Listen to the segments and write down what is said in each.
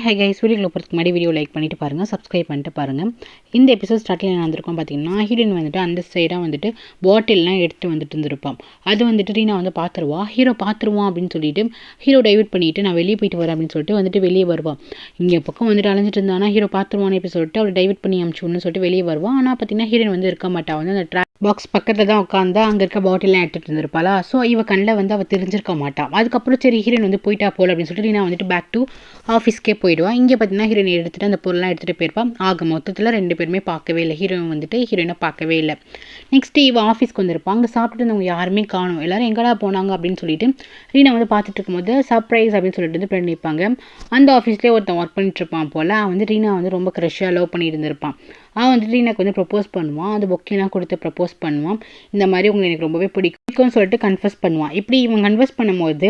Hi guys, வீடியோக்குள்ள போகிறதுக்கு முன்னாடி வீடியோ லைக் பண்ணிட்டு பாருங்கள், சப்ஸ்கிரைப் பண்ணிட்டு பாருங்கள். இந்த எபிசோட் ஸ்டார்டில் என்ன வந்திருக்கோம் பார்த்தீங்கன்னா, ஹீரோயின் வந்துட்டு அந்த சைடாக வந்துட்டு பாட்டில்லாம் எடுத்துகிட்டு வந்துட்டு இருந்திருப்பான். அது வந்துட்டு ரீனா வந்து பார்த்துருவா. ஹீரோ பார்த்துருவான் அப்படின்னு சொல்லிட்டு ஹீரோ டைவர்ட் பண்ணிவிட்டு நான் வெளியே போயிட்டு வரேன் அப்படின்னு சொல்லிட்டு வந்துட்டு வெளியே வருவான். இங்கே பக்கம் வந்துட்டு அலைஞ்சிட்டு இருந்தானா ஹீரோ பார்த்துருவான்னு எப்படி சொல்லிட்டு அவளை டைவர்ட் பண்ணி அமிச்சுன்னு சொல்லிட்டு வெளியே வருவான். ஆனால் பார்த்தீங்கன்னா ஹீரோயின் வந்து இருக்க மாட்டான். வந்து அந்த ட்ராக் பாக்ஸ் பக்கத்தில் தான் உட்காந்தா அங்கே இருக்க பாட்டிலாம் எடுத்துகிட்டு இருந்திருப்பாளா. ஸோ இவ கண்ணில் வந்து அவள் தெரிஞ்சிருக்க மாட்டான். அதுக்கப்புறம் சரி ஹீரோயின் வந்து போயிட்டா போல அப்படின்னு சொல்லிட்டு ரீனா வந்துட்டு பேக் டு ஆஃபீஸ்க்கே போயிடுவான். இங்கே பார்த்தீங்கன்னா ஹீரோயின் எடுத்துகிட்டு அந்த பொருள்லாம் எடுத்துகிட்டு போயிருப்பான். ஆக மொத்தத்தில் 2 பேருமே பார்க்கவே இல்லை. ஹீரோயின் வந்துட்டு ஹீரோயினை பார்க்கவே இல்லை. நெக்ஸ்ட்டு இவன் ஆஃபீஸ்க்கு வந்திருப்பான். அங்கே சாப்பிட்டு இருந்தவங்க யாருமே காணும். எல்லாரும் எங்கடா போனாங்க அப்படின்னு சொல்லிட்டு ரீனா வந்து பார்த்துட்டு இருக்கும்போது சர்ப்ரைஸ் அப்படின்னு சொல்லிட்டு வந்து பண்ணியிருப்பாங்க. அந்த ஆஃபீஸ்லேயே ஒருத்தன் ஒர்க் பண்ணிட்டு இருப்பான் போல். அவன் வந்து ரீனா வந்து ரொம்ப க்ரஷ்ஷாக லவ் பண்ணிட்டு இருந்திருப்பான். அவன் வந்துட்டு ரீனாக்கு வந்து ப்ரப்போஸ் பண்ணுவான். அந்த பொக்கெலாம் கொடுத்து ப்ரப்போஸ் பண்ணுவான். இந்த மாதிரி உங்களுக்கு எனக்கு ரொம்பவே பிடிக்கும்னு சொல்லிட்டு கன்ஃபஸ் பண்ணுவான். இப்படி இவன் கன்ஃபஸ் பண்ணும்போது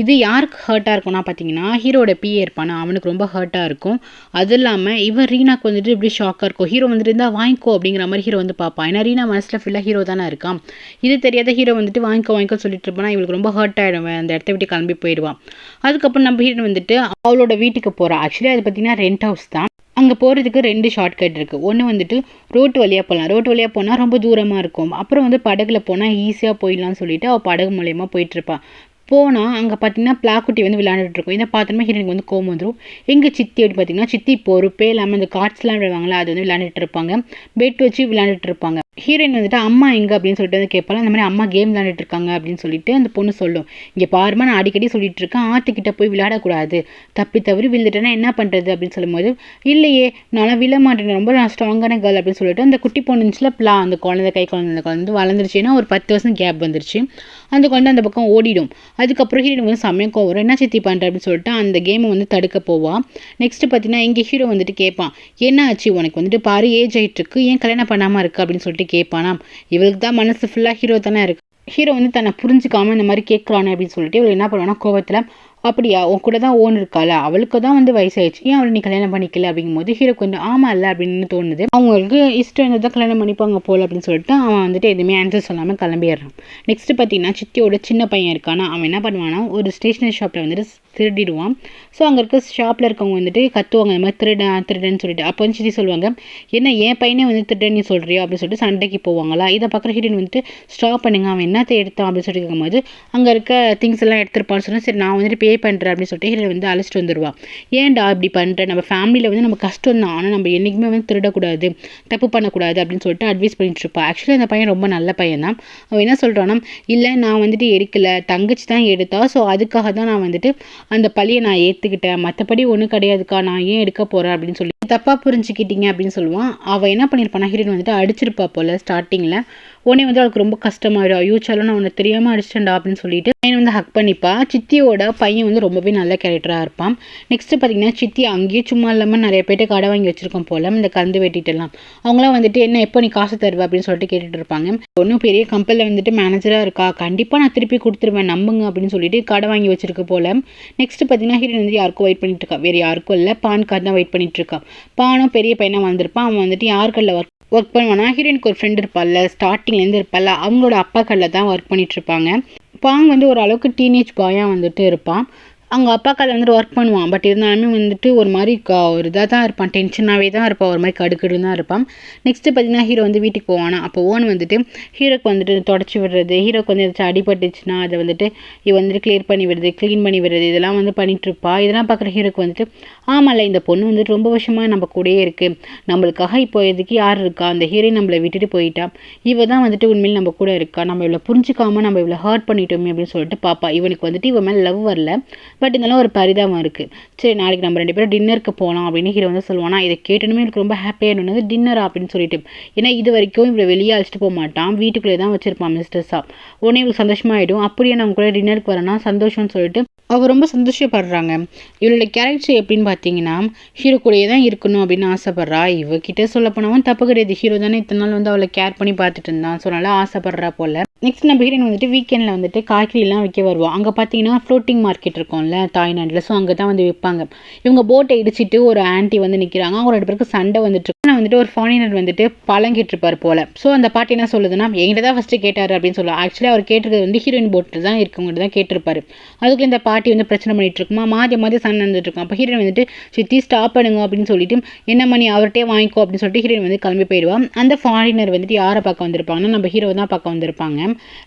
இது யாருக்கு ஹர்ட்டாக இருக்கும்னா பார்த்தீங்கன்னா ஹீரோட பிஏ இருப்பானா அவனுக்கு ரொம்ப ஹர்ட்டாக இருக்கும். அது இல்லாமல் இவன் ரீனாக்கு வந்துட்டு இப்படி ஷாக்காக இருக்கும். ஹீரோ வந்துட்டு இருந்தால் வாங்கிக்கோ அப்படிங்கிற மாதிரி ஹீரோ வந்து பார்ப்பான். ஏன்னா ரீனா மனசில் ஃபுல்லாக ஹீரோ தானே இருக்கான். இது தெரியாத ஹீரோ வந்துட்டு வாங்கிக்கோ சொல்லிட்டு இருப்பானா இவளுக்கு ரொம்ப ஹர்ட் ஆகிடும். அந்த இடத்த விட்டு கிளம்பி போயிடுவான். அதுக்கப்புறம் நம்ம ஹீரோ வந்துட்டு அவளோட வீட்டுக்கு போகிறான். ஆக்சுவலி அது பார்த்தீங்கன்னா ரெண்ட் ஹவுஸ் தான். அங்கே போகிறதுக்கு 2 ஷார்ட்கட் இருக்குது. ஒன்று வந்துட்டு ரோட்டு வழியாக போகலாம். ரோட்டு வழியாக போனால் ரொம்ப தூரமாக இருக்கும். அப்புறம் வந்து படகுல போனால் ஈஸியாக போயிடலாம்னு சொல்லிட்டு அவள் படகு மூலயமா போயிட்டுருப்பாள். போனால் அங்கே பார்த்தீங்கன்னா பிளாக்குட்டி வந்து விளையாண்டுட்ருக்கும். இதை பார்த்தோன்னா ஹீரோனுக்கு வந்து கோவம் வந்துடும். எங்கள் சித்தி அப்படி பார்த்தீங்கன்னா சித்தி பொறுப்பே இல்லாமல் இந்த கார்ட்ஸ்லாம் விளையாடுவாங்களா அது வந்து விளையாண்டுட்டு இருப்பாங்க. பெட் வச்சு விளையாண்டுட்டு இருப்பாங்க. ஹீரோயின் வந்துட்டு அம்மா எங்கே அப்படின்னு சொல்லிட்டு வந்து கேட்பாங்க. அந்த மாதிரி அம்மா கேம் விளையாண்டுட்டு இருக்காங்க அப்படின்னு சொல்லிட்டு அந்த பொண்ணு சொல்லும். இங்கே பாருமா நான் அடிக்கடி சொல்லிட்டு இருக்கேன் ஆற்றுக்கிட்ட போய் விளையாடக்கூடாது, தப்பி தவறி விழுந்துட்டேன்னா என்ன பண்ணுறது அப்படின்னு சொல்லும்போது இல்லையே நானும் விழ மாட்டேன், ரொம்ப நான் ஸ்ட்ராங்கான கேர்ள் அப்படின்னு சொல்லிட்டு அந்த குட்டி பொண்ணுச்சுல அந்த குழந்தை கை குழந்தை வந்து வளர்ந்துருச்சுன்னா ஒரு 10 வருஷம் கேப் வந்துருச்சு. அந்த குழந்தை அந்த பக்கம் ஓடிடும். அதுக்கப்புறம் ஹீரோயின் வந்து சமயம் கோவம் என்ன சித்தி பண்ணுற அப்படின்னு சொல்லிட்டு அந்த கேமை வந்து தடுக்க போவான். நெக்ஸ்ட் பார்த்தீங்கன்னா இங்கே ஹீரோ வந்துட்டு கேட்பான், என்ன ஆச்சு உனக்கு வந்துட்டு பாரு ஏஜ் ஆகிட்டு இருக்கு, ஏன் கல்யாணம் பண்ணாமல் இருக்கு அப்படின்னு சொல்லிட்டு கேட்பானா. இவளுக்கு தான் மனசு ஃபுல்லாக ஹீரோ தானே இருக்கு. ஹீரோ வந்து தன்னை புரிஞ்சுக்காம இந்த மாதிரி கேட்குறானே அப்படின்னு சொல்லிட்டு இவள் என்ன பண்ணுவானா கோவத்தில், அப்படியா உன் கூட தான் ஓன் இருக்காளா, அவளுக்கு தான் வந்து வயசாயிடுச்சு, ஏன் அவளை நீ கல்யாணம் பண்ணிக்கல அப்படிங்கும்போது ஹீரோக்கு வந்து ஆமாம் இல்லை அப்படின்னு தோணுது. அவங்களுக்கு இஷ்டம் இருந்தால் தான் கல்யாணம் பண்ணிப்பாங்க போல் அப்படின்னு சொல்லிட்டு அவன் வந்துட்டு எதுவுமே ஆன்சர் சொல்லாமல் கிளம்பிடுறான். நெக்ஸ்ட் பார்த்தீங்கன்னா சித்தியோட சின்ன பையன் இருக்கானா அவன் என்ன பண்ணுவானா ஒரு ஸ்டேஷனரி ஷாப்பில் வந்துட்டு திருடிடுவான். ஸோ அங்கே இருக்க ஷாப்பில் இருக்கவங்க வந்துட்டு கத்துவாங்க இந்த மாதிரி திருடன்னு சொல்லிட்டு. அப்போ வந்து சித்தி சொல்லுவாங்க, என்ன என் பையனே வந்து திருடன் நீ சொல்கிறியோ அப்படின்னு சொல்லிட்டு சண்டைக்கு போவாங்களா. இதை பார்க்குற ஹீரோயின் வந்துட்டு ஸ்டாப் பண்ணுங்க அவன் என்னத்தை எடுத்தான் அப்படின்னு சொல்லிட்டு இருக்கும்போது அங்கே இருக்க திங்ஸ் எல்லாம் எடுத்துருப்பான்னு சொன்னால் சரி நான் வந்துட்டு பே பண்ணுறேன் அப்படின்னு சொல்லிட்டு ஹீரோயின் வந்து அழைச்சிட்டு வந்துடுவான். ஏன்டா இப்படி பண்ணுறேன், நம்ம ஃபேமிலியில் வந்து நம்ம கஷ்டம் தான், ஆனால் நம்ம என்றைக்குமே வந்து திருடக்கூடாது, தப்பு பண்ணக்கூடாது அப்படின்னு சொல்லிட்டு அட்வைஸ் பண்ணிட்டு இருப்பான். ஆக்சுவலி அந்த பையன் ரொம்ப நல்ல பையன் தான். அவன் என்ன சொல்கிறான்னா இல்லை நான் வந்துட்டு எடுக்கலை, தங்கச்சி தான் எடுத்தா, ஸோ அதுக்காக தான் நான் வந்துட்டு அந்த பழியை நான் ஏற்றுக்கிட்டேன், மற்றபடி ஒன்றும் கிடையாதுக்கா, நான் ஏன் எடுக்க போகிறேன் அப்படின்னு சொல்லி தப்பாக புரிஞ்சுக்கிட்டீங்க அப்படின்னு சொல்லுவான். அவள் என்ன பண்ணியிருப்பானா ஹீரோயின் வந்துட்டு அடிச்சிருப்பா போல் ஸ்டார்டிங்கில். உடனே வந்து அவளுக்கு ரொம்ப கஷ்டமாயிடும். ஐயோ சாலும் நான் உன்னை தெரியாமல் அடிச்சிட்டேன்டா அப்படின்னு சொல்லிட்டு பையன் வந்து ஹக் பண்ணிப்பா. சித்தியோட பையன் வந்து ரொம்பவே நல்ல கேரக்டராக இருப்பான். நெக்ஸ்ட் பார்த்தீங்கன்னா சித்தி அங்கேயே சும்மா இல்லாமல் நிறைய பேர்ட்ட கடை வாங்கி வச்சிருக்கோம் போல் இந்த கந்து வெட்டிட்டுலாம். அவங்களாம் வந்துட்டு என்ன எப்போ நீ காசு தருவ அப்படின்னு சொல்லிட்டு கேட்டுட்டு இருப்பாங்க. ஒன்றும் பெரிய கம்பெனியில் வந்துட்டு மேனேஜராக இருக்கா, கண்டிப்பாக நான் திருப்பி கொடுத்துருவேன் நம்புங்க அப்படின்னு சொல்லிட்டு கடை வாங்கி வச்சிருக்க போல். நெக்ஸ்ட் பார்த்தீங்கன்னா ஹீரோயின் வந்து யாருக்கும் வெயிட் பண்ணிட்டு இருக்கா, வேறு யாருக்கும் இல்லை பான்கார்டு தான் வெயிட் பண்ணிட்டு இருக்கா. பானும் பெரிய பையனாக வந்திருப்பான். அவன் வந்துட்டு யார் கல்ல ஒர்க் பண்ணுவானா ஹீரோயினுக்கு ஒரு ஃப்ரெண்ட் இருப்பாள்ல ஸ்டார்டிங்லேருந்து இருப்பாள்ல அவங்களோட அப்பா கல்ல தான் ஒர்க் பண்ணிட்டுருப்பாங்க. பாங் வந்து ஓரளவுக்கு டீனேஜ் பாயாக வந்துட்டு இருப்பான். அவங்க அப்பா காலில் வந்துட்டு ஒர்க் பண்ணுவான். பட் இருந்தாலுமே வந்துட்டு ஒரு மாதிரி ஒரு இதாக தான் இருப்பான், டென்ஷனாகவே தான் இருப்பான், ஒரு மாதிரி கடுக்கடுன்னு தான் இருப்பான். நெக்ஸ்ட்டு பார்த்தீங்கன்னா ஹீரோ வந்து வீட்டுக்கு போவானா. அப்போ ஓன் வந்துட்டு ஹீரோக்கு வந்துட்டு தொடச்சி விடுறது, ஹீரோக்கு வந்து ஏதாச்சும் அடிபட்டுச்சுன்னா அதை வந்துட்டு வந்துட்டு க்ளீன் பண்ணி விடுறது இதெல்லாம் வந்து பண்ணிகிட்ருப்பா. இதெல்லாம் பார்க்குற ஹீரோக்கு வந்துட்டு ஆமாம்ல இந்த பொண்ணு வந்துட்டு ரொம்ப வருஷமாக நம்ம கூடயே இருக்குது, நம்மளுக்காக இப்போ எதுக்கு யார் இருக்கா, அந்த ஹீரோயின் நம்மளை விட்டுட்டு போயிட்டா, இவ தான் வந்துட்டு உண்மையில் நம்ம கூட இருக்கா, நம்ம இவ்வளோ புரிஞ்சிக்காமல் நம்ம இவ்வளோ ஹர்ட் பண்ணிட்டோமே அப்படின்னு சொல்லிட்டு பாப்பா. இவனுக்கு வந்துட்டு இவன் மேலே லவ் வரல, பட் இதெல்லாம் ஒரு பரிதாபம் இருக்குது. சரி நாளைக்கு நம்ம 2 பேரும் டின்னருக்கு போகலாம் அப்படின்னு ஹீரோ வந்து சொல்லுவானா. இதை கேட்டணுமே எனக்கு ரொம்ப ஹாப்பியாக இருந்தது, டின்னரா அப்படின்னு சொல்லிட்டு. ஏன்னா இது வரைக்கும் இவ்வளோ வெளியே அழைச்சிட்டு போக மாட்டான், வீட்டுக்குள்ளே தான் வச்சிருப்பான் மிஸ்டர்ஸா. உடனே இவளுக்கு சந்தோஷமாயிடும். அப்படியே நம்ம கூட டின்னருக்கு வரேன்னா சந்தோஷம்னு சொல்லிட்டு அவள் ரொம்ப சந்தோஷப்படுறாங்க. இவளோட கேரக்டர் எப்படின்னு பார்த்தீங்கன்னா ஹீரோ கூடயே தான் இருக்கணும் அப்படின்னு ஆசைப்பட்றா. இவகிட்ட சொல்ல போனவன் தப்பு கிடையாது, ஹீரோ தானே இத்தனை நாள் வந்து அவளை கேர் பண்ணி பார்த்துட்டு இருந்தான், ஸோ நல்லா ஆசைப்படுறா போல். நெக்ஸ்ட் நம்ம ஹீரோயின் வந்துட்டு வீக்கெண்டில் வந்துட்டு காய்கறிலாம் விற்க வருவோம். அங்கே பார்த்தீங்கன்னா ஃப்ளோட்டிங் மார்க்கெட் இருக்கும்ல தாய்லாண்டில், ஸோ அங்கே தான் வந்து விற்பாங்க. இவங்க போட்டை இடிச்சிட்டு ஒரு ஆன்ட்டி வந்து நிற்கிறாங்க. அவங்க 2 பேருக்கு சண்டை வந்துட்டு வந்துட்டு ஒரு ஃபாரினர் வந்துட்டு பழம் கேட்டிருப்பார் போல. ஸோ அந்த பாட்டி என்ன சொல்லுதுன்னா, என்கிட்ட தான் ஃபஸ்ட்டு கேட்டார் அப்படின்னு சொல்லுவாள். ஆக்சுவலி அவர் கேட்டிருக்கிறது வந்து ஹீரோயின் போட்டில் தான் இருக்கவங்ககிட்ட தான் கேட்டிருப்பாரு. அதுக்குள்ள இந்த பாட்டி வந்து பிரச்சனை பண்ணிட்டு இருக்குமா, மாற்றி மாற்றி சண்டை நடந்துட்டு இருக்கும். அப்போ ஹீரோயின் வந்துட்டு சித்தி ஸ்டாப் பண்ணுங்க அப்படின்னு சொல்லிட்டு, என்ன மணி அவர்கிட்டே வாங்கிக்கோ அப்படின்னு சொல்லிட்டு ஹீரோயின் வந்து கிளம்பி போயிடுவான். அந்த ஃபாரினர் வந்துட்டு யாரை பார்க்க வந்திருப்பாங்கன்னா நம்ம ஹீரோ தான் பார்க்க வந்திருப்பாங்க.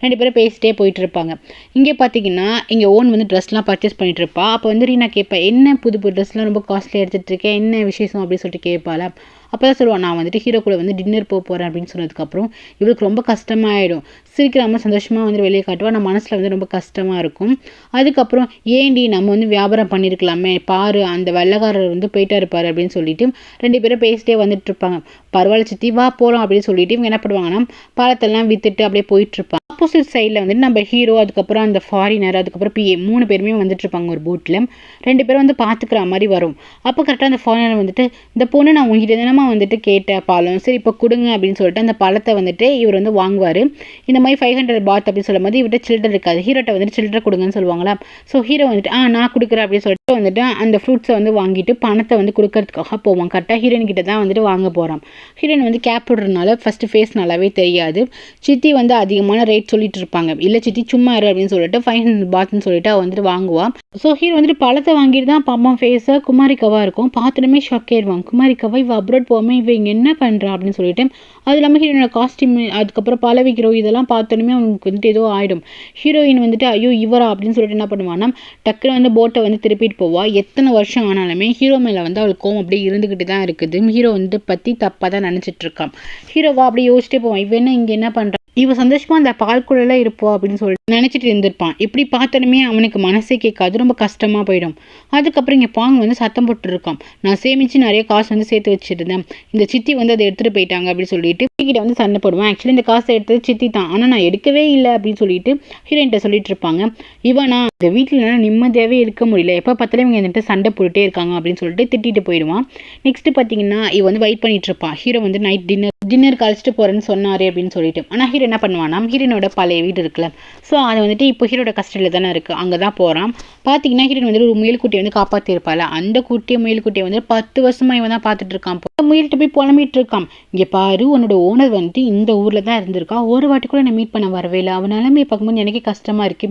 2 பேரும் பேசிட்டே போயிட்டு இருப்பாங்க. இங்கே பார்த்தீங்கன்னா இங்கே ஓன் வந்து ட்ரெஸ்லாம் பர்ச்சேஸ் பண்ணிட்டு இருப்பா. அப்போ வந்து ரீனா கேட்பா, என்ன புது புது ட்ரெஸ்லாம் ரொம்ப காஸ்ட்லியாக எடுத்துகிட்டு இருக்கேன், என்ன விசேஷம் அப்படின்னு சொல்லிட்டு கேட்பாளா. அப்போ தான் சொல்லுவான், நான் வந்துட்டு ஹீரோ கூட வந்து டின்னர் போகிறேன் அப்படின்னு சொன்னதுக்கப்புறம் இவளுக்கு ரொம்ப கஷ்டமாயிடும். சிரிக்கிறாம சந்தோஷமாக வந்து வெளியே காட்டுவா. நம்ம மனசில் வந்து ரொம்ப கஷ்டமாக இருக்கும். அதுக்கப்புறம் ஏண்டி நம்ம வந்து வியாபாரம் பண்ணியிருக்கலாமே, பாரு அந்த வெள்ளைக்காரர் வந்து போயிட்டா இருப்பார் அப்படின்னு சொல்லிட்டு 2 பேரும் பேசிட்டே வந்துட்டு இருப்பாங்க. பரவாயில்ல சித்தி வா போகிறோம் அப்படின்னு சொல்லிட்டு இவங்க என்ன பண்ணுவாங்கன்னா பழத்தெல்லாம் விற்றுட்டு அப்படியே போயிட்டுருப்பாங்க. ஆப்போசிட் சைடில் வந்துட்டு நம்ம ஹீரோ, அதுக்கப்புறம் அந்த ஃபாரினர், அதுக்கப்புறம் பிஏ 3 பேருமே வந்துட்டு இருப்பாங்க ஒரு போட்டில். 2 பேரும் வந்து பார்த்துக்கிற மாதிரி வரும். அப்போ கரெக்டாக அந்த ஃபாரினர் வந்துட்டு, இந்த பொண்ணு நான் உங்ககிட்ட தினமா வந்துட்டு கேட்ட பழம், சரி இப்போ கொடுங்க அப்படின்னு சொல்லிட்டு அந்த பழத்தை வந்துட்டு இவர் வந்து வாங்குவார். இந்த மாதிரி 500 பாத் அப்படின்னு சொல்லும் போது இவர்கிட்ட சில்லறை இருக்காது. ஹீரோட்ட வந்துட்டு சில்லறை கொடுங்கன்னு சொல்லுவாங்களா. ஸோ ஹீரோ வந்துட்டு நான் கொடுக்குறேன் அப்படின்னு சொல்லிட்டு வந்துட்டு அந்த ஃப்ரூட்ஸை வந்து வாங்கிட்டு பணத்தை வந்து கொடுக்கறதுக்காக போவான். கரெக்டாக ஹீரோயின் கிட்ட தான் வந்துட்டு வாங்க போகிறான். ஹீரோயின் வந்து கேப் விடுறதுனால ஃபஸ்ட்டு ஃபேஸ் நல்லாவே தெரியாது. சித்தி வந்து அதிகமான ரேட் சொல்லிட்டு இருப்பாங்க. இல்லை சித்தி சும்மா இரு அப்படின்னு சொல்லிட்டு 500 பாத்னு சொல்லிட்டு அவள் வந்துட்டு வாங்குவான். ஸோ ஹீரோ வந்துட்டு பழத்தை வாங்கிட்டு தான் பாப்பான். ஃபேஸை குமாரிக்காவாக இருக்கும். பார்த்துட்டுமே ஷாக் ஆயிடுவான். குமாரிக்காவா இவ அப்ரோட் போகாமல் இவ இங்கே என்ன பண்ணுறா அப்படின்னு சொல்லிட்டு. அது இல்லாமல் ஹீரோயினோட காஸ்டியூம், அதுக்கப்புறம் பல விற்கிறோம், இதெல்லாம் பார்த்தோன்னே அவனுக்கு வந்துட்டு ஏதோ ஆகிடும். ஹீரோயின் வந்துட்டு ஐயோ இவரா அப்படின்னு சொல்லிட்டு என்ன பண்ணுவான்னா டக்குன்னு வந்து போட்டை வந்து திருப்பிட்டு போவா. எத்தனை வருஷம் ஆனாலுமே ஹீரோ மேலே வந்து அவளுக்கு கோவம் அப்படியே இருந்துக்கிட்டு தான் இருக்குது. ஹீரோ வந்து பற்றி தப்பாக தான் நினச்சிட்டு இருக்கான். ஹீரோவா அப்படியே யோசிச்சிட்டே போவான், இவ என்ன இங்கே என்ன பண்ணுறான், இவ சந்தோஷமா அந்த பால்குள்ள இருப்போம் அப்படின்னு சொல்லிட்டு நினைச்சிட்டு இருந்திருப்பான். இப்படி பார்த்தனுமே அவனுக்கு மனசே கேட்காது, ரொம்ப கஷ்டமா போயிடும். அதுக்கப்புறம் இங்கே பாங்க வந்து சத்தம் போட்டு இருக்கான், நான் சேமிச்சு நிறைய காசு வந்து சேர்த்து வச்சிருந்தேன், இந்த சித்தி வந்து அதை எடுத்துட்டு போயிட்டாங்க அப்படின்னு சொல்லிட்டு கிட்ட வந்து சண்டை போடுவான். ஆக்சுவலி இந்த காசை எடுத்தது சித்தி தான், ஆனால் நான் எடுக்கவே இல்லை அப்படின்னு சொல்லிட்டு ஹீரோயின்ட்ட சொல்லிட்டு இருப்பாங்க. இவனா இந்த வீட்டில் நிம்மதியாகவே இருக்க முடியல, எப்போ பார்த்தாலும் இவங்க வந்துட்டு சண்டை போட்டுட்டே இருக்காங்க அப்படின்னு சொல்லிட்டு திட்டிட்டு போயிடுவான். நெக்ஸ்ட் பார்த்தீங்கன்னா இவ வந்து வெயிட் பண்ணிட்டு இருப்பான். ஹீரோ வந்து நைட் டின்னர் கழிச்சிட்டு போறேன்னு சொன்னாரு அப்படின்னு சொல்லிட்டு. ஆனால் ஹீரோ என்ன பண்ணுவானா, ஹீரோனோட பழைய வீடு இருக்குல்ல, ஸோ அது வந்துட்டு இப்போ ஹீரோட கஸ்டடியில் தானே இருக்குது, அங்கே தான் போகிறான். பார்த்தீங்கன்னா ஹீரோன் வந்து ஒரு முயல்குட்டியை வந்து காப்பாற்றிருப்பாள். அந்த முயல்குட்டியை வந்து 10 வருஷமாக இவன் தான் பார்த்துட்டு இருக்கான். முயல்கிட்ட போய் புலம்பிட்டு இருக்கான், இங்கே பாரு உன்னோட ஓனர் வந்துட்டு இந்த ஊரில் தான் இருந்திருக்கா, ஒரு வாட்டி கூட என்னை மீட் பண்ண வரவே இல்லை, அவன் நிலைமையை பார்க்கும்போது எனக்கே கஷ்டமாக இருக்கு,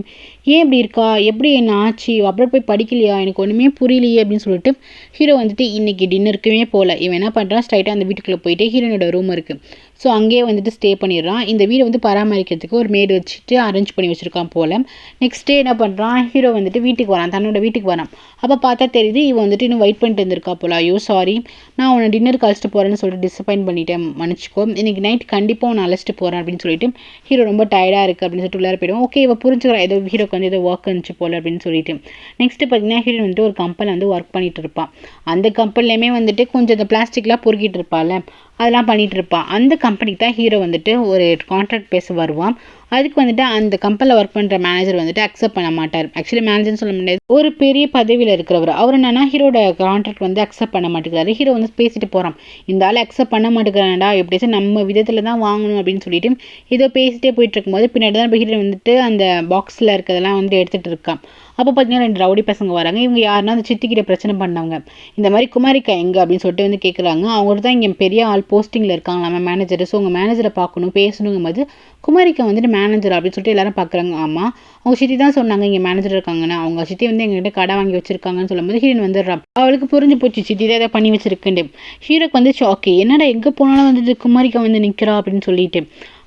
ஏன் இப்படி இருக்கா, எப்படி என்ன ஆச்சு, அப்புறம் போய் படிக்கலையா, எனக்கு ஒன்றுமே புரியலையே அப்படின்னு சொல்லிட்டு ஹீரோ வந்துட்டு இன்னைக்கு டின்னருக்குமே போகல. இவன் என்ன பண்ணுறான், ஸ்ட்ரைட்டாக அந்த வீட்டுக்குள்ளே போயிட்டு ஹீரோனோட ரூம் இருக்குது, ஸோ அங்கேயே வந்துட்டு ஸ்டே பண்ணிடுறான். இந்த வீடை வந்து பராமரிக்கிறதுக்கு ஒரு மேடு வச்சுட்டு அரேஞ்ச் பண்ணி வச்சுருக்கான் போல். நெக்ஸ்ட் டே என்ன பண்ணுறான், ஹீரோ வந்துட்டு வீட்டுக்கு வரான், தன்னோட வீட்டுக்கு வரான். அப்போ பார்த்தா தெரியுது இவன் வந்துட்டு இன்னும் வெயிட் பண்ணிட்டு இருந்திருக்கா போல. ஐயோ சாரி, நான் உன்னை டின்னர் கழிச்சிட்டு போகிறேன்னு சொல்லிட்டு டிசப்பாயின்ட் பண்ணிட்டேன், மன்னிச்சிக்கோ, இன்னைக்கு நைட் கண்டிப்பாக உன்னை அழைச்சிட்டு போகிறேன் அப்படின்னு சொல்லிட்டு ஹீரோ ரொம்ப டயர்டாக இருக்குது அப்படின்னு சொல்லிட்டு உள்ளார போயிடுவோம். ஓகே இவ புரிஞ்சுக்கிறா, ஏதோ ஹீரோக்கு வந்து ஏதோ ஒர்க் இருந்துச்சு போல அப்படின்னு சொல்லிட்டு. நெக்ஸ்ட் பார்த்தீங்கன்னா ஹீரோ வந்துட்டு ஒரு கம்பெனியில் வந்து ஒர்க் பண்ணிட்டு இருப்பான். அந்த கம்பெனிலையுமே வந்துட்டு கொஞ்சம் இந்த பிளாஸ்டிக்லாம் பொறுக்கிட்டு இருப்பாள், அதெல்லாம் பண்ணிட்டு இருப்பான். அந்த கம்பெனிக்கு தான் ஹீரோ வந்துட்டு ஒரு கான்ட்ராக்ட் பேச வருவான். அதுக்கு வந்துட்டு அந்த கம்பெனியில் ஒர்க் பண்ணுற மேனேஜர் வந்துட்டு அக்செப்ட் பண்ண மாட்டார். ஆக்சுவலி மேனேஜர்னு சொல்ல முடியாது, ஒரு பெரிய பதவியில் இருக்கிறவர். அவர் என்னன்னா ஹீரோட கான்ட்ராக்ட் வந்து அக்செப்ட் பண்ண மாட்டேங்கிறாரு. ஹீரோ வந்து பேசிட்டு போகிறான், இந்த ஆள் அக்செப்ட் பண்ண மாட்டேங்கிறான்டா, எப்படியாச்சும் நம்ம விதத்தில் தான் வாங்கணும் அப்படின்னு சொல்லிட்டு ஏதோ பேசிட்டே போயிட்டு இருக்கும்போது பின்னாடி தான் ஹீரோ வந்துட்டு அந்த பாக்ஸில் இருக்கிறதெல்லாம் வந்து எடுத்துகிட்டு இருக்கான். அப்போ பார்த்தீங்கன்னா 2 ரவுடி பசங்க வராங்க. இவங்க யாருன்னா அந்த சித்திக்கிட்ட பிரச்சனை பண்ணவங்க. இந்த மாதிரி குமாரிக்கா எங்கே அப்படின்னு சொல்லிட்டு வந்து கேட்குறாங்க. அவங்க தான் இங்கே பெரிய ஆள் போஸ்டிங்கில் இருக்காங்க நம்ம மேனேஜர், ஸோ உங்கள் மேனேஜரை பார்க்கணும் பேசணுங்கும் போது குமாரிக்கா வந்துட்டு மேனேஜர் அப்படின்னு சொல்லிட்டு எல்லாரும் பார்க்குறாங்க. ஆமாம் அவங்க சித்தி தான் சொன்னாங்க இங்கே மேனேஜர் இருக்காங்கன்னு, அவங்க சித்தி வந்து எங்ககிட்ட கடை வாங்கி வச்சிருக்காங்கன்னு சொல்லும்போது ஹீரோயின் வந்துடுறான். அவளுக்கு புரிஞ்சு போச்சு சித்தி தான் ஏதாவது பண்ணி வச்சிருக்குன்னு. ஹீரோக்கு வந்து ஷாக்கு, என்னடா எங்கே போனாலும் வந்துட்டு குமாரிக்கா வந்து நிற்கிறா அப்படின்னு சொல்லிட்டு.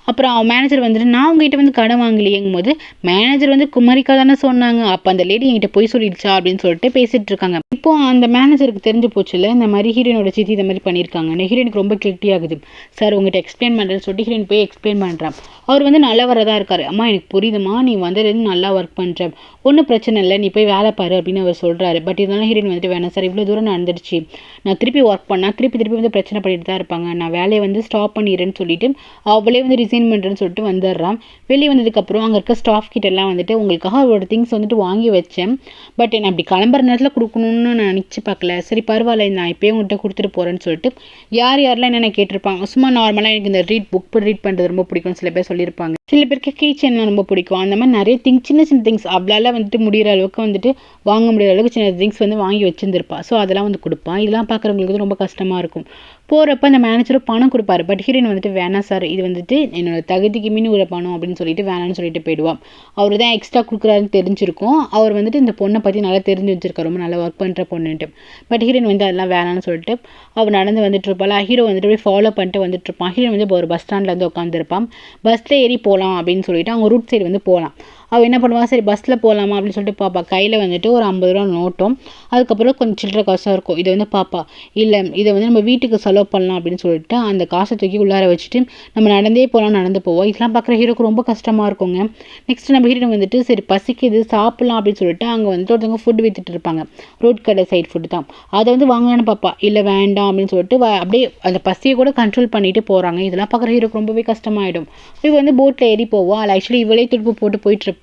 அப்புறம் அவன் மேனேஜர் வந்துட்டு நான் உங்ககிட்ட வந்து கடை வாங்கலையேங்கும் போது மேனேஜர் வந்து குமாரிக்கா தானே சொன்னாங்க, அப்போ அந்த லேடி என்கிட்ட போய் சொல்லிடுச்சா அப்படின்னு சொல்லிட்டு பேசிட்டு இருக்காங்க. இப்போ அந்த மேனேஜருக்கு தெரிஞ்சு போச்சுல இந்த மாதிரி ஹீரோனோட சித்தி இந்த மாதிரி பண்ணியிருக்காங்க. ஹீரோனுக்கு ரொம்ப கில்ட்டி ஆகுது. சார் உங்ககிட்ட எக்ஸ்பிளைன் பண்ணுறேன்னு சொல்லிட்டு ஹீரோயின் போய் எக்ஸ்பிளைன் பண்ணுறான். அவர் வந்து நல்லவராக இருக்காரு. அம்மா எனக்கு புரியுதுமா, நீ வந்ததுலேருந்து நல்லா ஒர்க் பண்ணுற, ஒன்றும் பிரச்சனை இல்லை, நீ போய் வேலை பாரு அப்படின்னு அவர் சொல்கிறாரு. பட் இதனால ஹீரோயின் வந்துட்டு வேணாம் சார், இவ்வளோ தூரம் நடந்துடுச்சு, நான் திருப்பி ஒர்க் பண்ணால் திருப்பி வந்து பிரச்சனை பண்ணிட்டு தான் இருப்பாங்க, நான் வேலையை வந்து ஸ்டாப் பண்ணிடுறேன்னு சொல்லிட்டு அவளே வந்து ரிசைன் பண்ணுறேன்னு சொல்லிட்டு வந்துடுறான். வெளியே வந்ததுக்கப்புறம் அங்கே இருக்க ஸ்டாஃப் கிட்ட எல்லாம் வந்துட்டு உங்களுக்காக அவரோட திங்ஸ் வந்துட்டு வாங்கி வச்சேன், பட் என்ன அப்படி கிளம்புற நேரத்தில் கொடுக்கணும்னு நான் நினச்சி பார்க்கல, சரி பரவாயில்ல நான் இப்போயே உங்கள்கிட்ட கொடுத்துட்டு போகிறேன்னு சொல்லிட்டு யாரெல்லாம் என்னென்ன கேட்டிருப்பாங்க. சும்மா நார்மலாக எனக்கு இந்த புக் ரீட் பண்ணுறது ரொம்ப பிடிக்கும்னு சில பேர் சொல்லியிருப்பாங்க. சில பேருக்கு கீ செயின்லாம் ரொம்ப பிடிக்கும். அந்த மாதிரி நிறைய சின்ன சின்ன திங்ஸ் அவளால் வந்துட்டு முடிகிற அளவுக்கு வந்துட்டு வாங்க முடியாத அளவுக்கு சின்ன திங்ஸ் வந்து வாங்கி வச்சுருந்துருப்பா. ஸோ அதெல்லாம் வந்து கொடுப்பான். இதெல்லாம் பார்க்குறவங்களுக்கு வந்து ரொம்ப கஷ்டமாக இருக்கும். போகிறப்ப அந்த மேனேஜரும் பணம் கொடுப்பாரு. பட் ஹீரோயின் வந்துட்டு வேணாம் சார், இது வந்துட்டு என்னோட தகுதிக்கு மீறி ஒரு பணம் அப்படின்னு சொல்லிட்டு வேணான்னு சொல்லிட்டு போயிடுவான். அவர் தான் எக்ஸ்ட்ரா கொடுக்குறாருன்னு தெரிஞ்சிருக்கும். அவர் வந்துட்டு இந்த பொண்ணை பற்றி நல்லா தெரிஞ்சு வச்சிருக்காரு, ரொம்ப நல்லா ஒர்க் பண்ணுற பொண்ணுன்ட்டு. பட் ஹீரோயின் வந்து அதெல்லாம் வேணான்னு சொல்லிட்டு அவர் நடந்து வந்துட்டு இருப்பாள். ஹீரோ வந்துட்டு போய் ஃபாலோ பண்ணிட்டு வந்துட்டு இருப்பான். ஹீரோயின் வந்து இப்போ ஒரு பஸ் ஸ்டாண்டில் வந்து உட்காந்துருப்பான். பஸ்ஸில் ஏறி போகலாம் அப்படின்னு சொல்லிட்டு அவங்க ரூட் சைடு வந்து போகலாம். அவள் என்ன பண்ணுவாள், சரி பஸ்ஸில் போகலாமா அப்படின்னு சொல்லிட்டு பாப்பா. கையில் வந்துட்டு ஒரு 50 ரூபா நோட்டும் அதுக்கப்புறம் கொஞ்சம் சில்லற காசாக இருக்கும். இதை வந்து பாப்பா, இல்லை இதை வந்து நம்ம வீட்டுக்கு செலவு பண்ணலாம் அப்படின்னு சொல்லிட்டு அந்த காசை தூக்கி உள்ளார வச்சுட்டு நம்ம நடந்தே போகலாம், நடந்து போவோம். இதெல்லாம் பார்க்குற ஹீரோக்கு ரொம்ப கஷ்டமாக இருக்குங்க. நெக்ஸ்ட் நம்ம ஹீரோ வந்துட்டு சரி பசிக்குது சாப்பிட்லாம் அப்படின்னு சொல்லிட்டு அங்கே வந்துட்டு ஒருத்தவங்க ஃபுட் வித்துட்டு இருப்பாங்க. ரோட் கடை சைட் ஃபுட்டு தான். அதை வந்து வாங்கலான்னு பாப்பா. இல்லை வேண்டாம் அப்படின்னு சொல்லிட்டு அப்படியே அந்த பசியை கூட கண்ட்ரோல் பண்ணிட்டு போகிறாங்க. இதெல்லாம் பார்க்குற ஹீரோக்கு ரொம்பவே கஷ்டமாயிடும். இவ வந்து போட்டில் ஏறி போவோம். அதில் ஆக்சுவலி இவளே துடுப்பு போட்டு போயிட்டு இருப்பான்.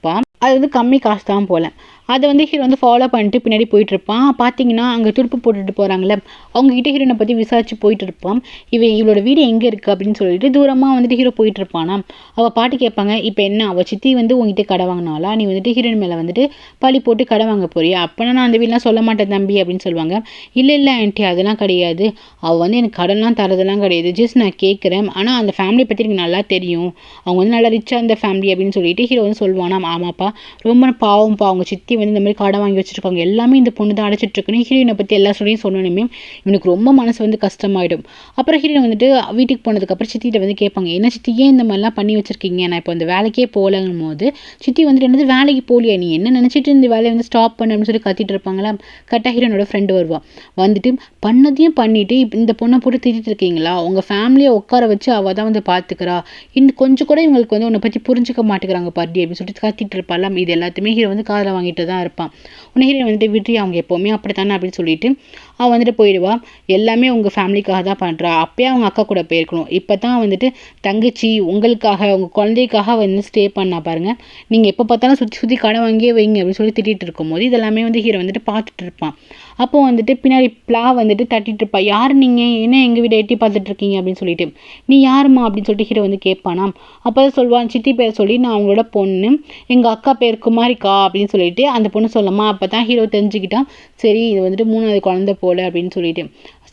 அது வந்து கம்மி காசு தான் போல. அதை வந்து ஹீரோ வந்து ஃபாலோ பண்ணிட்டு பின்னாடி போயிட்டுருப்பான். பார்த்தீங்கன்னா அங்கே துடுப்பு போட்டுட்டு போகிறாங்களே அவங்ககிட்ட ஹீரோனை பற்றி விசாரிச்சு போயிட்டு இருப்பான். இவளோட வீடு எங்கே இருக்குது அப்படின்னு சொல்லிட்டு தூரமாக வந்துட்டு ஹீரோ போயிட்டு இருப்பானா. அவள் பாட்டு கேட்பாங்க, இப்போ என்ன அவள் சித்தி வந்து உங்ககிட்ட கடை வாங்கினாலா, நீ வந்துட்டு ஹீரோயின் மேலே வந்துட்டு பழி போட்டு கடை வாங்க போறியா, அப்போனா நான் அந்த வீடெலாம் சொல்ல மாட்டேன் தம்பி அப்படின்னு சொல்லுவாங்க. இல்லை ஆண்டி அதெல்லாம் கிடையாது, அவள் வந்து எனக்கு கடன்லாம் தரதெல்லாம் கிடையாது, ஜஸ்ட் நான் கேட்குறேன், ஆனால் அந்த ஃபேமிலியை பற்றி எனக்கு நல்லா தெரியும், அவங்க வந்து நல்லா ரிச்சாக இருந்த ஃபேமிலி அப்படின்னு சொல்லிட்டு ஹீரோ வந்து சொல்லுவானா. ஆமாப்பா ரொம்ப பாவம்ப்பா, அவங்க சித்தி வந்து இந்த மாதிரி கடை வாங்கி வச்சுருக்காங்க, எல்லாமே இந்த பொண்ணு தான் அடைச்சிட்ருக்குன்னு ஹீரோயினை பற்றி எல்லா ஸ்டோரியும் சொன்னோன்னே இவனுக்கு ரொம்ப மனசு வந்து கஷ்டமாயிடும். அப்புறம் ஹீரோயின் வந்துட்டு வீட்டுக்கு போனதுக்கப்புறம் சித்திகிட்ட வந்து கேட்பாங்க, என்ன சித்தி ஏன் இந்த மாதிரிலாம் பண்ணி வச்சுருக்கீங்க, நான் இப்போ அந்த வேலைக்கே போகலங்கும் போது சித்தி வந்துட்டு என்னது வேலைக்கு போகலையா, நீ என்ன நினச்சிட்டு இந்த வேலையை வந்து ஸ்டாப் பண்ணு அப்படின்னு சொல்லி கத்திட்டு இருப்பாங்களா. கரெக்டாக ஹீரோனோட ஃப்ரெண்டு வருவாள். வந்துட்டு பண்ணதையும் பண்ணிவிட்டு இப்போ இந்த பொண்ணை போட்டு திட்டிட்டு இருக்கீங்களா, உங்கள் ஃபேமிலியை உட்கார வச்சு அவள் தான் வந்து பார்த்துக்கிறா, இன்னும் கொஞ்சம் கூட இவங்களுக்கு வந்து உன்னை பற்றி புரிஞ்சுக்க மாட்டேங்கிறாங்க பாட்டி அப்படின்னு சொல்லிட்டு கத்திட்டு இருப்பாள். இது எல்லாத்தையுமே ஹீரோ வந்து காதில் வாங்கிட்டு தான் இருப்பான். உன்னை ஹீரோ வந்துட்டு விட்டு அவங்க எப்போவுமே அப்படி தானே அப்படின்னு சொல்லிட்டு அவள் வந்துட்டு போயிடுவா. எல்லாமே உங்கள் ஃபேமிலிக்காக தான் பண்ணுறா, அப்பயே அவங்க அக்கா கூட போயிருக்கணும், இப்போ தான் வந்துட்டு தங்கச்சி உங்களுக்காக உங்கள் குழந்தைக்காக வந்து ஸ்டே பண்ணா பாருங்கள், நீங்கள் எப்போ பார்த்தாலும் சுற்றி சுற்றி கடை வாங்கியே வைங்க அப்படின்னு சொல்லி திட்டிகிட்டு இருக்கும்போது இதெல்லாமே வந்து ஹீரோ வந்துட்டு பார்த்துட்டு இருப்பான். அப்போ வந்துட்டு பின்னாடி பிளா வந்துட்டு தட்டிட்டு இருப்பா. யார் நீங்கள் என்ன எங்கள் வீட்டை எட்டி பார்த்துட்டு இருக்கீங்க அப்படின்னு சொல்லிட்டு, நீ யாருமா அப்படின்னு சொல்லிட்டு ஹீரோ வந்து கேட்பானாம். அப்போ தான் சொல்லுவான், சித்தி பேர் சொல்லி நான் அவங்களோட பொண்ணு, எங்கள் அக்கா பேர் குமாரிக்கா அப்படின்னு சொல்லிட்டு அந்த பொண்ணு சொல்லமா. அப்போ தான் ஹீரோ தெரிஞ்சுக்கிட்டான், சரி இது வந்துட்டு 3வது குழந்தை போல அப்படின்னு சொல்லிட்டு.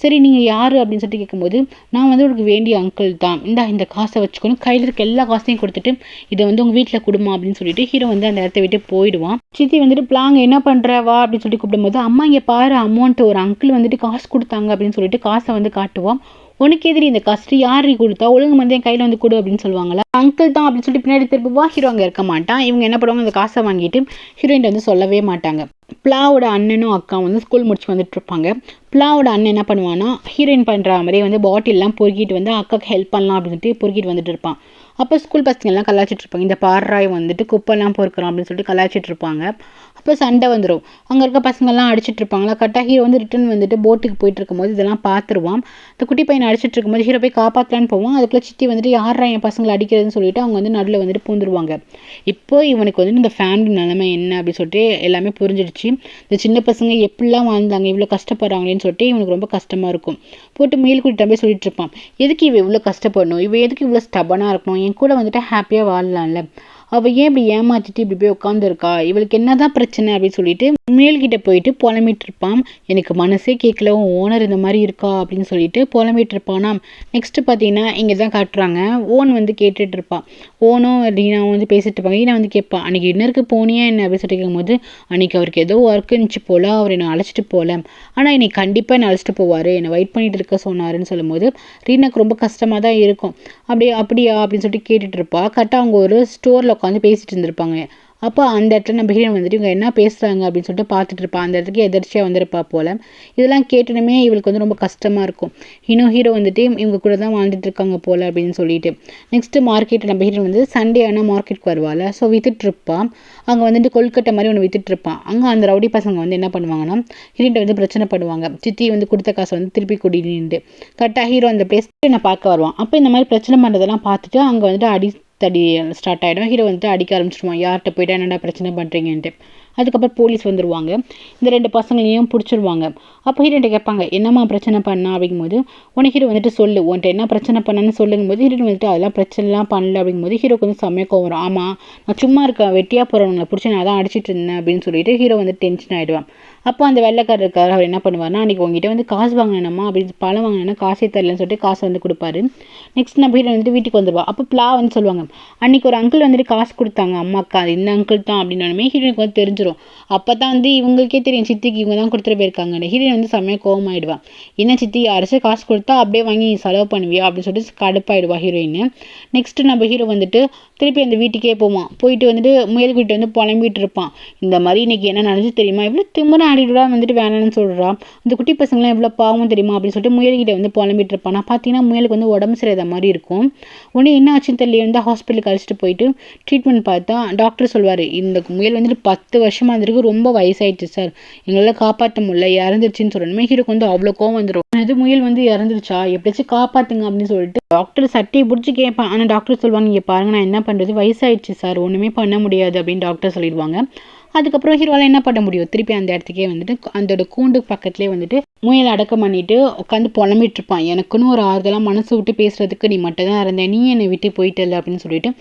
சரி நீங்கள் யார் அப்படின்னு சொல்லிட்டு கேட்கும்போது, நான் வந்து உனக்கு வேண்டிய அங்கிள் தான், இந்த காசை வச்சுக்கணும், கையில் இருக்க எல்லா காசையும் கொடுத்துட்டு இதை வந்து உங்கள் வீட்டில் கொடுமா அப்படின்னு சொல்லிட்டு ஹீரோ வந்து அந்த இடத்த விட்டு போயிடுவான். சித்தி வந்துட்டு பிளாங்க என்ன பண்ணுற வா அப்படின்னு சொல்லிட்டு கூப்பிடும்போது, அம்மா இங்கே பாரு அமௌண்ட் ஒரு அங்கிள் வந்துட்டு காசு கொடுத்தாங்க அப்படின்னு சொல்லிட்டு காசை வந்து காட்டுவான். உனக்கு எதிரி இந்த காசு யாரு கொடுத்தா, ஒழுங்கு வந்து என் கையில் வந்து கொடு அப்படின்னு சொல்லுவாங்களா. அங்கிள் தான் அப்படின்னு சொல்லிட்டு பின்னாடி திருப்பி ஹீரோ அங்கே இருக்க மாட்டான். இவங்க என்ன பண்ணுவாங்க, அந்த காசை வாங்கிட்டு ஹீரோயின் வந்து சொல்லவே மாட்டாங்க. பிளாவோட அண்ணனும் அக்கா வந்து ஸ்கூல் முடிச்சு வந்துட்டு இருப்பாங்க. பிளாவோட அண்ணன் என்ன பண்ணுவான்னா ஹீரோயின் பண்ணுற மாதிரியே வந்து பாட்டில்லாம் பொறுக்கிட்டு வந்து அக்காவுக்கு ஹெல்ப் பண்ணலாம் அப்படின்னு சொல்லிட்டு பொறுக்கிட்டு வந்துட்டு இருப்பான். அப்போ ஸ்கூல் பசங்கள்லாம் கலாய்ச்சிட்டு இருப்பாங்க, இந்த பாராய் வந்துட்டு குப்பெல்லாம் பொறுக்கிறோம் அப்படின்னு சொல்லிட்டு கலாய்ச்சிட்டு இருப்பாங்க. அப்போ சண்டை வந்துடும். அங்கே இருக்க பசங்கள்லாம் அடிச்சிட்டு இருப்பாங்களா. கரெக்டாக ஹீரோ வந்து ரிட்டன் வந்துட்டு போட்டுக்கு போயிட்டு இருக்கும்போது இதெல்லாம் பார்த்துருவான். இந்த குட்டி பையனை அடிச்சிட்டு இருக்கும்போது ஹீரோ போய் காப்பாற்றலான்னு போவான். அதுக்குள்ளே சித்தி வந்துட்டு யாரா என் பசங்களை அடிக்கிறதுன்னு சொல்லிட்டு அவங்க வந்து நடுவில் வந்துட்டு பூந்துருவாங்க. இப்போ இவனுக்கு வந்துட்டு இந்த ஃபேமிலி நிலைமை என்ன அப்படின்னு சொல்லிட்டு எல்லாமே புரிஞ்சிடுச்சு. இந்த சின்ன பசங்க எப்படிலாம் வாழ்ந்தாங்க, இவ்வளோ கஷ்டப்படுறாங்களேன்னு சொல்லிட்டு இவனுக்கு ரொம்ப கஷ்டமாக இருக்கும். போட்டு மேல் கூட்டிகிட்ட போய் சொல்லிட்டு இருப்பான், எதுக்கு இவ இவ்வளோ கஷ்டப்படணும், இவ எதுக்கு இவ்வளோ ஸ்டபனாக இருக்கணும், என் கூட வந்துட்டு ஹாப்பியாக வாழலாம்ல, அவள் ஏன் இப்படி ஏமாற்றிட்டு இப்படி போய் உட்காந்துருக்கா, இவளுக்கு என்னதான் பிரச்சனை அப்படின்னு சொல்லிட்டு மேல்கிட்ட போயிட்டு புலம்பிட்டு இருப்பான். எனக்கு மனசே கேட்கல ஓனர் இந்த மாதிரி இருக்கா அப்படின்னு சொல்லிட்டு புலம்பிட்டு இருப்பானா. நெக்ஸ்ட்டு பார்த்தீங்கன்னா இங்கே தான் காட்டுறாங்க. ஓன் வந்து கேட்டுட்டு இருப்பான். ஓனும் ரீனாவும் வந்து பேசிட்டு இருப்பாங்க. ரீனா வந்து கேட்பான், அன்றைக்கி டின்னருக்கு போனியா என்ன அப்படின்னு சொல்லி கேட்கும்போது, அன்றைக்கி அவருக்கு ஏதோ ஒர்க் இருந்துச்சு போல், அவர் என்னை அழைச்சிட்டு போகல, ஆனால் இன்னைக்கு கண்டிப்பாக என்னை அழைச்சிட்டு போவார், என்னை வெயிட் பண்ணிட்டு இருக்க சொன்னாருன்னு சொல்லும்போது ரீனாக்கு ரொம்ப கஷ்டமாக தான் இருக்கும். அப்படியா அப்படின்னு சொல்லிட்டு கேட்டுட்டு இருப்பா. கரெக்டாக அவங்க ஒரு ஸ்டோரில் உட்காந்து பேசிட்டு இருந்திருப்பாங்க. அப்போ அந்த இடத்துல நம்ம ஹீரோயின் வந்துட்டு இவங்க என்ன பேசுகிறாங்க அப்படின்னு சொல்லிட்டு பார்த்துட்டு இருப்பா. அந்த இடத்துக்கு எதிர்ச்சியாக வந்திருப்பா போல். இதெல்லாம் கேட்டணுமே இவளுக்கு வந்து ரொம்ப கஷ்டமாக இருக்கும். இன்னும் ஹீரோ வந்துட்டு இவங்க கூட தான் வாழ்ந்துட்டு இருக்காங்க போல் அப்படின்னு சொல்லிட்டு. நெக்ஸ்ட்டு மார்க்கெட்டில் நம்ம ஹீரோயின் வந்து சண்டே ஆனால் மார்க்கெட்டுக்கு வருவாள். ஸோ வித்துட்ருப்பான். அங்கே வந்துட்டு கொல்கட்டை மாதிரி ஒன்று வித்துட்ருப்பான். அங்கே அந்த ரவுடி பசங்க வந்து என்ன பண்ணுவாங்கன்னா ஹீரோட்ட வந்து பிரச்சனை பண்ணுவாங்க. சித்தி வந்து கொடுத்த காசை வந்து திருப்பி குடிட்டு கரெக்டாக ஹீரோ அந்த பிளேஸ் நான் பார்க்க வருவான். அப்போ இந்த மாதிரி பிரச்சனை பண்ணுறதெல்லாம் பார்த்துட்டு அங்கே வந்துட்டு தடி ஸ்டார்ட் ஆகிடும். ஹீரோ வந்துட்டு அடிக்க ஆரம்பிச்சிடுவான், யார்கிட்ட போய்ட்டு என்னடா பிரச்சனை பண்ணுறீங்கன்ட்டு. அதுக்கப்புறம் போலீஸ் வந்துடுவாங்க. இந்த 2 பசங்களையும் பிடிச்சிருவாங்க. அப்போ ஹீரோயின்ட்ட கேட்பாங்க, என்னம்மா பிரச்சனை பண்ணா அப்படிங்கும்போது, உனக்கு ஹீரோ வந்துட்டு சொல்லு, உன்ட்ட என்ன பிரச்சனை பண்ணான்னு சொல்லுங்கும்போது ஹீரோயின் வந்துட்டு அதெல்லாம் பிரச்சனைலாம் பண்ணல அப்படிங்கும்போது ஹீரோக்கு வந்து செம்மையாக கோவம் வரும். ஆமாம், நான் சும்மா இருக்கேன், வெட்டியாக போகிறவங்களை பிடிச்சி நான் தான் அடிச்சிட்டு இருந்தேன் அப்படின்னு சொல்லிட்டு ஹீரோ வந்து டென்ஷன் ஆகிடுவான். அப்போ அந்த வெள்ளைக்காரர் இருக்காரு, அவர் என்ன பண்ணுவார்னா, அன்றைக்கி உங்ககிட்ட வந்து காசு வாங்கினேம்மா அப்படின்னு பழம் வாங்கினேன்னா காசே தரலன்னு சொல்லிட்டு காசு வந்து கொடுப்பாரு. நெக்ஸ்ட் நம்ம ஹீரோ வந்துட்டு வீட்டுக்கு வந்துடுவா. அப்போ பிளா வந்து சொல்லுவாங்க, அன்றைக்கி ஒரு அங்கிள் வந்துட்டு காசு கொடுத்தாங்க அம்மாக்கா, இந்த அங்கிள் தான் அப்படின்னாலுமே ஹீரோனுக்கு வந்து தெரிஞ்சிடும். அப்போ தான் வந்து இவங்களுக்கே தெரியும் சித்திக்கு இவங்க தான் கொடுத்துட்டு போயிருக்காங்க. ஹீரோயின் வந்து செம்மையாக கோவமாயிடுவா. என்ன சித்தி, யாராச்சும் காசு கொடுத்தா அப்படியே வாங்கி செலவு பண்ணுவியா அப்படின்னு சொல்லிட்டு கடுப்பாயிடுவா ஹீரோயின். நெக்ஸ்ட் நம்ம ஹீரோ வந்துட்டு திருப்பி அந்த வீட்டுக்கே போவான். போயிட்டு வந்துட்டு முயல்கிட்ட வந்து புலம்பிட்டு இருப்பான். இந்த மாதிரி இன்னைக்கு என்ன நடந்துச்சு தெரியுமா, இவ்வளோ திமிரா ஆடிடுறா வந்துட்டு வேணான்னு சொல்கிறா, இந்த குட்டி பசங்களாம் எவ்வளோ பாவம் தெரியுமா அப்படின்னு சொல்லிட்டு முயல்கிட்ட வந்து புலம்பிட்டு இருப்பான். நான் பார்த்தீங்கன்னா முயலுக்கு வந்து உடம்பு சரியாத மாதிரி இருக்கும். உடனே என்ன ஆச்சுன்னு தெரியல வந்து ஹாஸ்பிட்டலுக்கு அழைச்சிட்டு போயிட்டு ட்ரீட்மெண்ட் பார்த்தா டாக்டர் சொல்வார், இந்த முயல் வந்துட்டு 10 வருஷமாக இருந்திருக்கு, ரொம்ப வயசாயிடுச்சு சார், எங்களால் காப்பாற்ற முடியல, இறந்துருச்சுன்னு சொல்லணுமே. ஹீரோக்கு வந்து அவ்வளோ கோவம் வந்துடும். அது முயல் வந்து இறந்துருச்சா, எப்படியாச்சும் காப்பாற்றுங்க அப்படின்னு சொல்லிட்டு டாக்டர் சட்டையை பிடிச்சி கேட்பான். ஆனால் டாக்டர் சொல்லுவாங்க, இங்கே பாருங்க நான் என்ன பண்ணுறது, வயசாயிடுச்சு சார், ஒன்றுமே பண்ண முடியாது அப்படின்னு டாக்டர் சொல்லிடுவாங்க. அதுக்கப்புறம் ஹீரோவால் என்ன பண்ண முடியும், திருப்பி அந்த இடத்துக்கே வந்துட்டு அதோட கூண்டு பக்கத்துலேயே வந்துட்டு முயல் அடக்கம் பண்ணிட்டு உட்காந்து புலம்பிட்டு இருப்பான். எனக்குன்னு ஒரு ஆறுதலாக மனசு விட்டு பேசுறதுக்கு நீ மட்டும் தான் இருந்தேன், நீ என்னை விட்டு போயிட்டல அப்படின்னு சொல்லிட்டு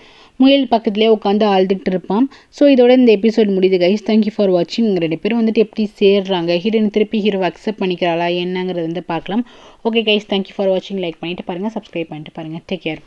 முயல் பக்கத்துலேயே உட்காந்து அழுதுட்டு இருப்பான். ஸோ இதோட இந்த எபிசோட் முடியுது கைஸ். தேங்க்யூ ஃபார் வாட்சிங். 2 பேரும் வந்துட்டு எப்படி சேர்றாங்க, ஹீரோயின் திருப்பி ஹீரோ அக்செப்ட் பண்ணிக்கிறாளா என்னங்கிறது வந்து பார்க்கலாம். ஓகே கைஸ், தேங்க்யூ ஃபார் வாட்சிங். லைக் பண்ணிட்டு பாருங்கள், சப்ஸ்கிரைப் பண்ணிட்டு பாருங்கள். Take care.